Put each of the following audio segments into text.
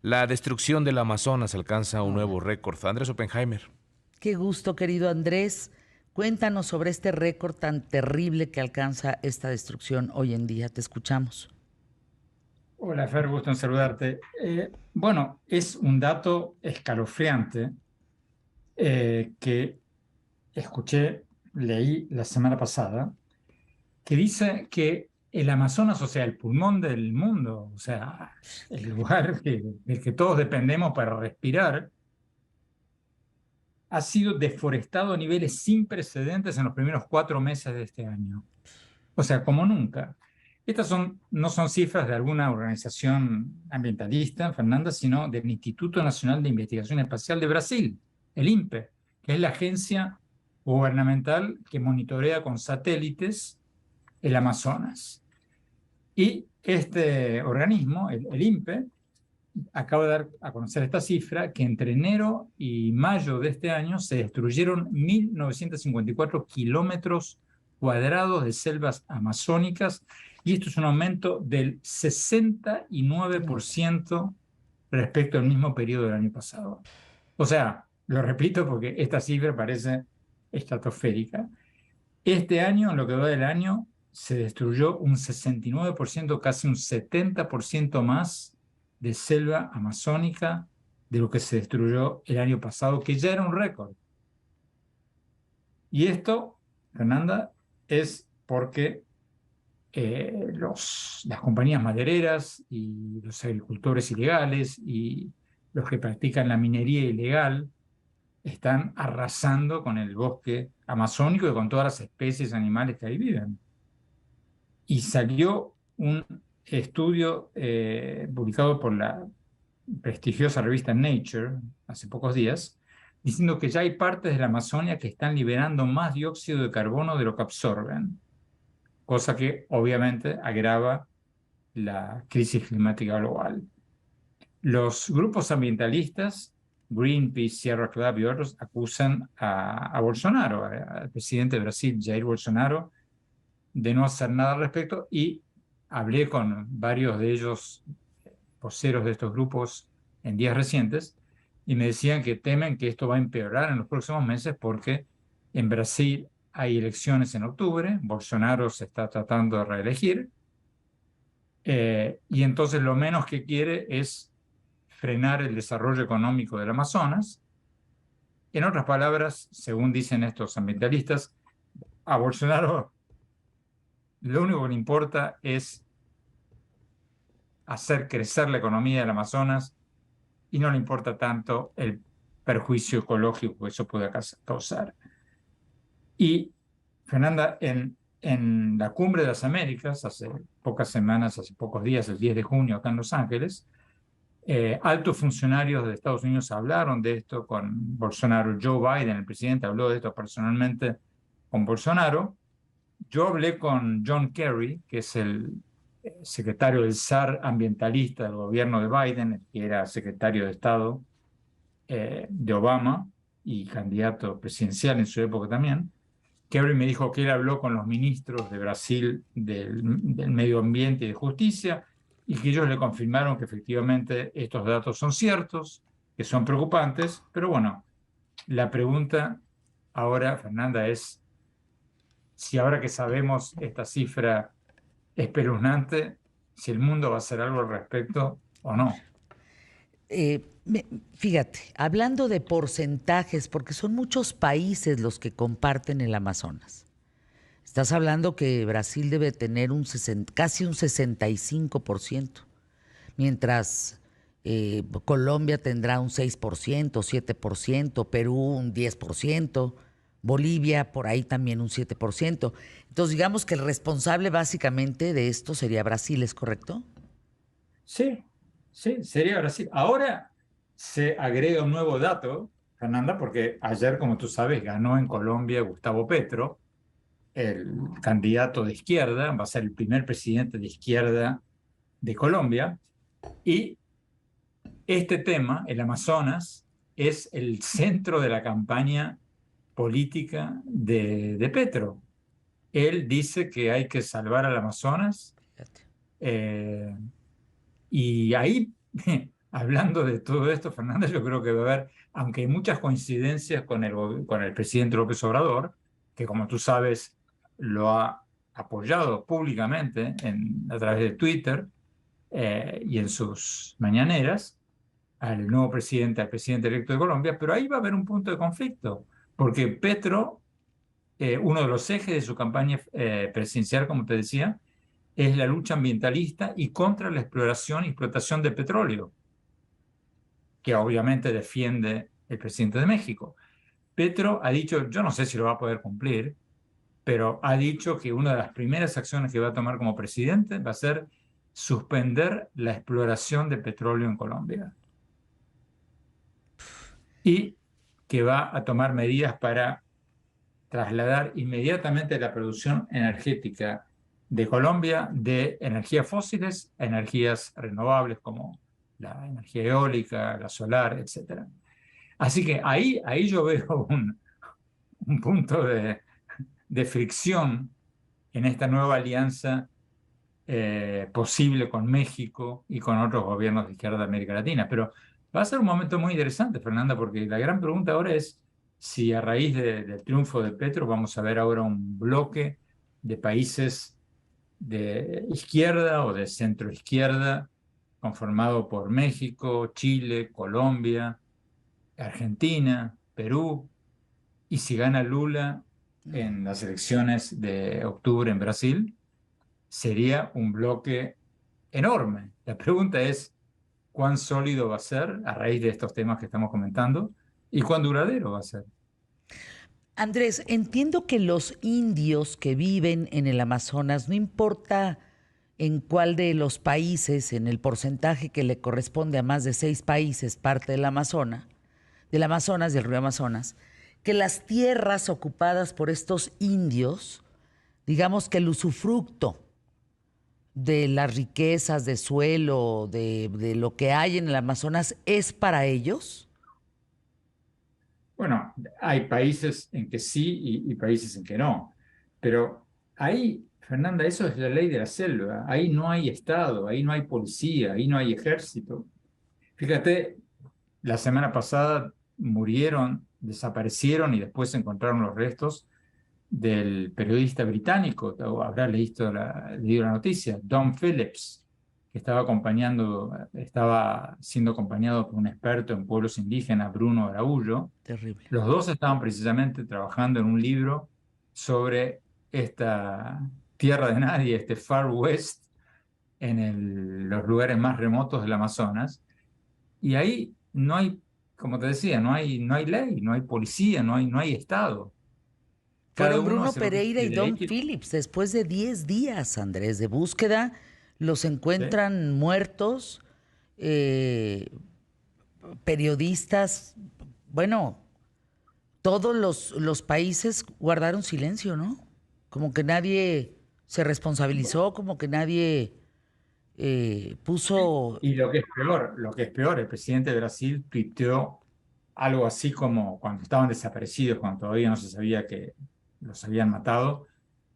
La destrucción del Amazonas alcanza un nuevo récord. Andrés Oppenheimer. Qué gusto, querido Andrés. Cuéntanos sobre este récord tan terrible que alcanza esta destrucción hoy en día. Te escuchamos. Hola, Fer, gusto en saludarte. Bueno, es un dato escalofriante que escuché, leí la semana pasada, que dice que el Amazonas, o sea, el pulmón del mundo, o sea, el lugar del que todos dependemos para respirar, ha sido deforestado a niveles sin precedentes en los primeros 4 meses de este año. O sea, como nunca. No son cifras de alguna organización ambientalista, Fernanda, sino del Instituto Nacional de Investigación Espacial de Brasil, el INPE, que es la agencia gubernamental que monitorea con satélites el Amazonas. Y este organismo, el INPE, acaba de dar a conocer esta cifra, que entre enero y mayo de este año se destruyeron 1.954 kilómetros cuadrados de selvas amazónicas, y esto es un aumento del No, 69% respecto al mismo periodo del año pasado. O sea, lo repito porque esta cifra parece estratosférica. Este año, en lo que va del año, se destruyó un 69%, casi un 70% más de selva amazónica de lo que se destruyó el año pasado, que ya era un récord. Y esto, Fernanda, es porque las compañías madereras y los agricultores ilegales y los que practican la minería ilegal están arrasando con el bosque amazónico y con todas las especies animales que ahí viven. Y salió un estudio publicado por la prestigiosa revista Nature hace pocos días, diciendo que ya hay partes de la Amazonia que están liberando más dióxido de carbono de lo que absorben, cosa que obviamente agrava la crisis climática global. Los grupos ambientalistas, Greenpeace, Sierra Club y otros, acusan a Bolsonaro, al presidente de Brasil, Jair Bolsonaro, de no hacer nada al respecto, y hablé con varios de ellos, voceros de estos grupos, en días recientes, y me decían que temen que esto va a empeorar en los próximos meses porque en Brasil hay elecciones en octubre, Bolsonaro se está tratando de reelegir, y entonces lo menos que quiere es frenar el desarrollo económico del Amazonas. En otras palabras, según dicen estos ambientalistas, a Bolsonaro lo único que le importa es hacer crecer la economía del Amazonas, y no le importa tanto el perjuicio ecológico que eso pueda causar. Y, Fernanda, en la Cumbre de las Américas, hace pocas semanas, hace pocos días, el 10 de junio, acá en Los Ángeles, altos funcionarios de Estados Unidos hablaron de esto con Bolsonaro. Joe Biden, el presidente, habló de esto personalmente con Bolsonaro. Yo hablé con John Kerry, que es el secretario del SAR ambientalista del gobierno de Biden, el que era secretario de Estado de Obama y candidato presidencial en su época también. Kerry me dijo que él habló con los ministros de Brasil del Medio Ambiente y de Justicia, y que ellos le confirmaron que efectivamente estos datos son ciertos, que son preocupantes, pero bueno, la pregunta ahora, Fernanda, es si ahora que sabemos esta cifra espeluznante, si el mundo va a hacer algo al respecto o no. Fíjate, hablando de porcentajes, porque son muchos países los que comparten el Amazonas. Estás hablando que Brasil debe tener casi un 65%, mientras Colombia tendrá un 6%, 7%, Perú un 10%, Bolivia por ahí también un 7%. Entonces digamos que el responsable básicamente de esto sería Brasil, ¿es correcto? Sí, sí, sería Brasil. Ahora se agrega un nuevo dato, Fernanda, porque ayer, como tú sabes, ganó en Colombia Gustavo Petro, el candidato de izquierda, va a ser el primer presidente de izquierda de Colombia, y este tema, el Amazonas, es el centro de la campaña política de Petro. Él dice que hay que salvar al Amazonas, Fíjate. eh, y ahí hablando de todo esto, Fernanda, yo creo que va a haber, aunque hay muchas coincidencias con el presidente López Obrador, que como tú sabes lo ha apoyado públicamente a través de Twitter y en sus mañaneras, al nuevo presidente, al presidente electo de Colombia, pero ahí va a haber un punto de conflicto, porque Petro, uno de los ejes de su campaña presidencial, como te decía, es la lucha ambientalista y contra la exploración y explotación de petróleo, que obviamente defiende el presidente de México. Petro ha dicho, yo no sé si lo va a poder cumplir, pero ha dicho que una de las primeras acciones que va a tomar como presidente va a ser suspender la exploración de petróleo en Colombia y que va a tomar medidas para trasladar inmediatamente la producción energética de Colombia de energías fósiles a energías renovables como la energía eólica, la solar, etc. Así que ahí yo veo un punto de fricción en esta nueva alianza posible con México y con otros gobiernos de izquierda de América Latina. Pero va a ser un momento muy interesante, Fernanda, porque la gran pregunta ahora es si a raíz del triunfo de Petro vamos a ver ahora un bloque de países de izquierda o de centro izquierda conformado por México, Chile, Colombia, Argentina, Perú, y si gana Lula en las elecciones de octubre en Brasil, sería un bloque enorme. La pregunta es cuán sólido va a ser a raíz de estos temas que estamos comentando y cuán duradero va a ser. Andrés, entiendo que los indios que viven en el Amazonas, no importa en cuál de los países, en el porcentaje que le corresponde a más de 6 países, parte del Amazonas, del río Amazonas, que las tierras ocupadas por estos indios, digamos que el usufructo de las riquezas de suelo, de lo que hay en el Amazonas, es para ellos. Bueno, hay países en que sí y países en que no, pero ahí, Fernanda, eso es la ley de la selva. Ahí no hay Estado, ahí no hay policía, ahí no hay ejército. Fíjate, la semana pasada murieron, desaparecieron y después se encontraron los restos del periodista británico, o habrá leído la noticia, Don Phillips, que estaba siendo acompañado por un experto en pueblos indígenas, Bruno Araújo. Terrible. Los dos estaban precisamente trabajando en un libro sobre esta tierra de nadie, este Far West, en los lugares más remotos del Amazonas. Y ahí no hay, como te decía, no hay ley, no hay policía, no hay Estado. Cada Fueron uno Bruno hace lo que Pereira y quiere. Don Phillips. Después de 10 días, Andrés, de búsqueda, los ¿Sí? encuentran muertos, eh, periodistas, bueno, todos los países guardaron silencio, ¿no? Como que nadie se responsabilizó, como que nadie puso... Y lo que es peor, el presidente de Brasil tuiteó algo así como cuando estaban desaparecidos, cuando todavía no se sabía que los habían matado,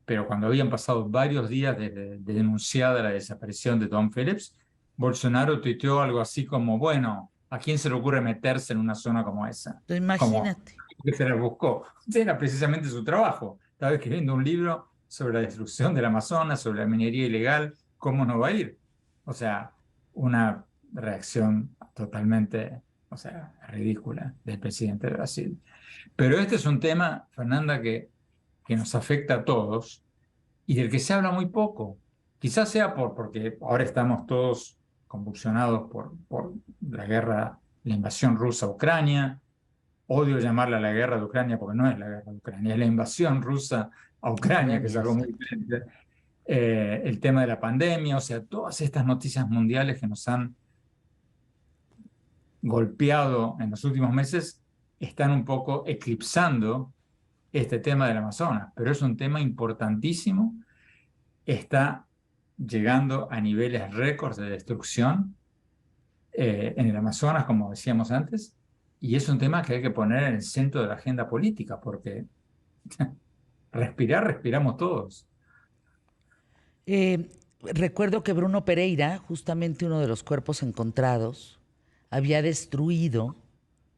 pero cuando habían pasado varios días de denunciada la desaparición de Tom Phillips, Bolsonaro tuiteó algo así como, bueno, ¿a quién se le ocurre meterse en una zona como esa? Como Imagínate. que se la buscó. Era precisamente su trabajo. Estaba escribiendo un libro sobre la destrucción del Amazonas, sobre la minería ilegal, ¿cómo no va a ir? O sea, una reacción totalmente, o sea, ridícula del presidente de Brasil. Pero este es un tema, Fernanda, que nos afecta a todos y del que se habla muy poco. Quizás sea porque ahora estamos todos convulsionados por la guerra, la invasión rusa a Ucrania. Odio llamarla la guerra de Ucrania porque no es la guerra de Ucrania, es la invasión rusa a Ucrania, que es Ucrania, algo muy exacto. diferente. El tema de la pandemia, o sea, todas estas noticias mundiales que nos han golpeado en los últimos meses están un poco eclipsando este tema del Amazonas, pero es un tema importantísimo, está llegando a niveles récords de destrucción en el Amazonas, como decíamos antes, y es un tema que hay que poner en el centro de la agenda política, porque respiramos todos. Recuerdo que Bruno Pereira, justamente uno de los cuerpos encontrados, había destruido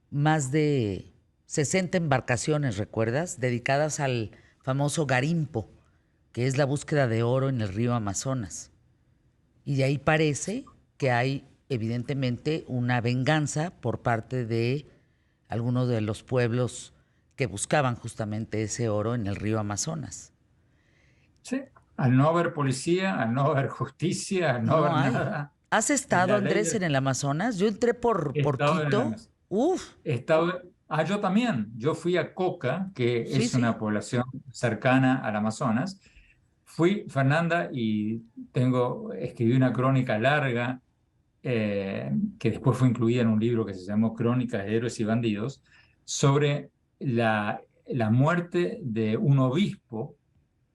más de 60 embarcaciones, ¿recuerdas? Dedicadas al famoso garimpo, que es la búsqueda de oro en el río Amazonas. Y de ahí parece que hay evidentemente una venganza por parte de algunos de los pueblos que buscaban justamente ese oro en el río Amazonas. Sí, al no haber policía, al no haber justicia, al no No haber hay. nada, ¿Has y estado, la ley Andrés, del en el Amazonas? Yo entré por Estado de la Quito. Nación. Uf, Yo también. Yo fui a Coca, que sí, es sí. una población cercana al Amazonas. Fui, Fernanda, y escribí una crónica larga que después fue incluida en un libro que se llamó Crónicas de Héroes y Bandidos, sobre la muerte de un obispo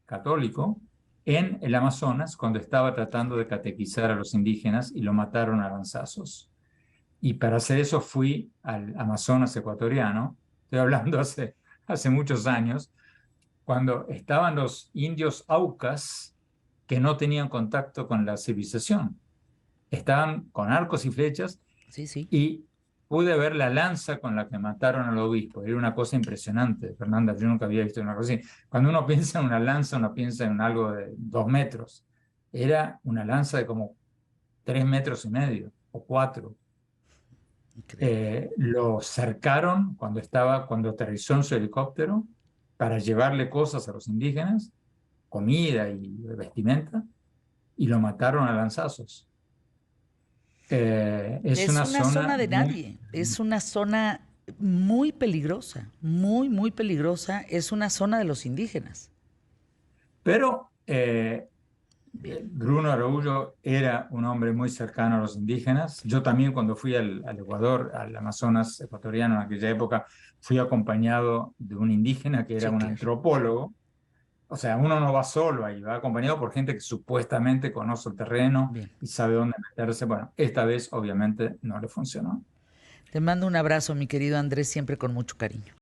católico en el Amazonas cuando estaba tratando de catequizar a los indígenas y lo mataron a lanzazos. Y para hacer eso fui al Amazonas ecuatoriano, estoy hablando hace muchos años, cuando estaban los indios aucas que no tenían contacto con la civilización. Estaban con arcos y flechas Sí, sí. y pude ver la lanza con la que mataron al obispo. Era una cosa impresionante, Fernanda, yo nunca había visto una cosa así. Cuando uno piensa en una lanza, uno piensa en algo de 2 metros. Era una lanza de como 3,5 metros o 4. Increíble. Lo cercaron cuando aterrizó en su helicóptero para llevarle cosas a los indígenas, comida y vestimenta, y lo mataron a lanzazos. Es Es una una zona zona de muy... nadie. Es una zona muy peligrosa. Muy, muy peligrosa. Es una zona de los indígenas. Pero Bien. Bruno Araújo era un hombre muy cercano a los indígenas. Yo también cuando fui al Ecuador, al Amazonas ecuatoriano en aquella época, fui acompañado de un indígena que era Sí, un claro. antropólogo. O sea, uno no va solo ahí, va acompañado por gente que supuestamente conoce el terreno Bien. y sabe dónde meterse. Bueno, esta vez obviamente no le funcionó. Te mando un abrazo, mi querido Andrés, siempre con mucho cariño.